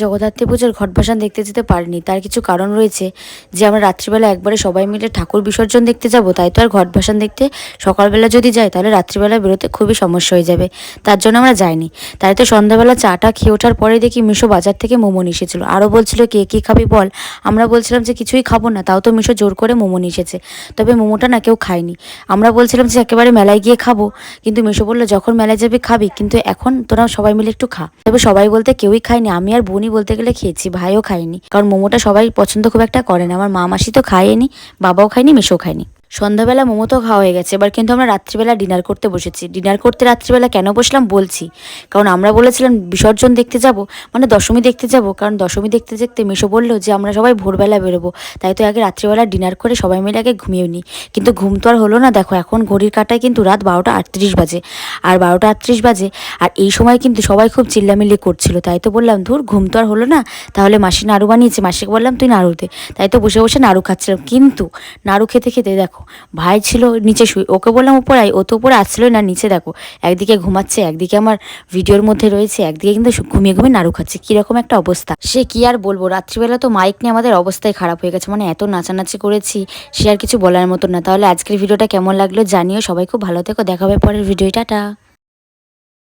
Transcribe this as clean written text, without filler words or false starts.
জগদ্ধাত্রী পুজোর ঘট ভাসান দেখতে যেতে পারিনি, তার কিছু কারণ রয়েছে। যে আমরা রাত্রিবেলা একবারে সবাই মিলে ঠাকুর বিসর্জন দেখতে যাব, তাই তো আর ঘট ভাসান দেখতে সকালবেলা যদি যাই তাহলে রাত্রিবেলা বেরোতে খুবই সমস্যা হয়ে যাবে, তার জন্য আমরা যাইনি। তাই তো সন্ধ্যাবেলা চাটা খেয়ে ওঠার পরে দেখি মিশো বাজার থেকে মোমো নিয়ে এসেছিল, আরও বলছিল কে কী খাবি বল। আমরা বলছিলাম যে কিছুই খাবো না, তাও তো মিশো জোর করে মোমো নিয়ে এসেছে। তবে মোমোটা না কেউ খায়নি। আমরা বলছিলাম যে একেবারে মেলায় গিয়ে খাবো, কিন্তু মিশো বললো যখন মেলায় যাবি খাবি, কিন্তু এখন তোরা সবাই মিলে একটু খা। তবে সবাই বলতে কেউই খায়নি, আমি আর বোনই বলতে গেলে খেয়েছি, ভাইও খায়নি, কারণ মোমোটা সবাই পছন্দ খুব একটা করে না। আমার মা মাসি তো খায়নি, বাবাও খায়নি, মেশো খায়নি। সন্ধ্যাবেলা মোমো তো খাওয়া হয়ে গেছে, এবার কিন্তু আমরা রাত্রিবেলা ডিনার করতে বসেছি। ডিনার করতে রাত্রিবেলা কেন বসলাম বলছি, কারণ আমরা বলেছিলাম বিসর্জন দেখতে যাব, মানে দশমী দেখতে যাব, কারণ দশমী দেখতে দেখতে মেশো বললো যে আমরা সবাই ভোরবেলা বেরোবো, তাই তো আগে রাত্রিবেলা ডিনার করে সবাই মিলে আগে ঘুমিয়ে নিই। কিন্তু ঘুম তো আর হলো না, দেখো এখন ঘড়ির কাঁটায় কিন্তু রাত 12টা 38 বাজে, আর 12টা 38 বাজে, আর এই সময় কিন্তু সবাই খুব চিল্লামিল্লি করছিল। তাই তো বললাম ধুর ঘুম তো আর হলো না, তাহলে মাসি নাড়ু বানিয়েছে, মাসিকে বললাম তুই নাড়ু দে। তাই তো বসে বসে নাড়ু খাচ্ছিলাম, কিন্তু নাড়ু খেতে খেতে দেখো ভাই ছিল নিচে শুয়ে, ওকে বললাম উপরে আয়, ও তো উপরে আসছিলই না, নিচে দেখো একদিকে ঘুমাচ্ছে, একদিকে আমার ভিডিওর মধ্যে রয়েছে, একদিকে কিন্তু ঘুমিয়ে ঘুমিয়ে নাড়ু খাচ্ছে। কীরকম একটা অবস্থা, সে কি আর বলবো। রাত্রিবেলা তো মাইক নিয়ে আমাদের অবস্থাই খারাপ হয়ে গেছে, মানে এত নাচানাচি করেছি সে আর কিছু বলার মতো না। তাহলে আজকের ভিডিওটা কেমন লাগলো জানিও, সবাই খুব ভালো থেকো, দেখা হবে পরের ভিডিও, টাটা।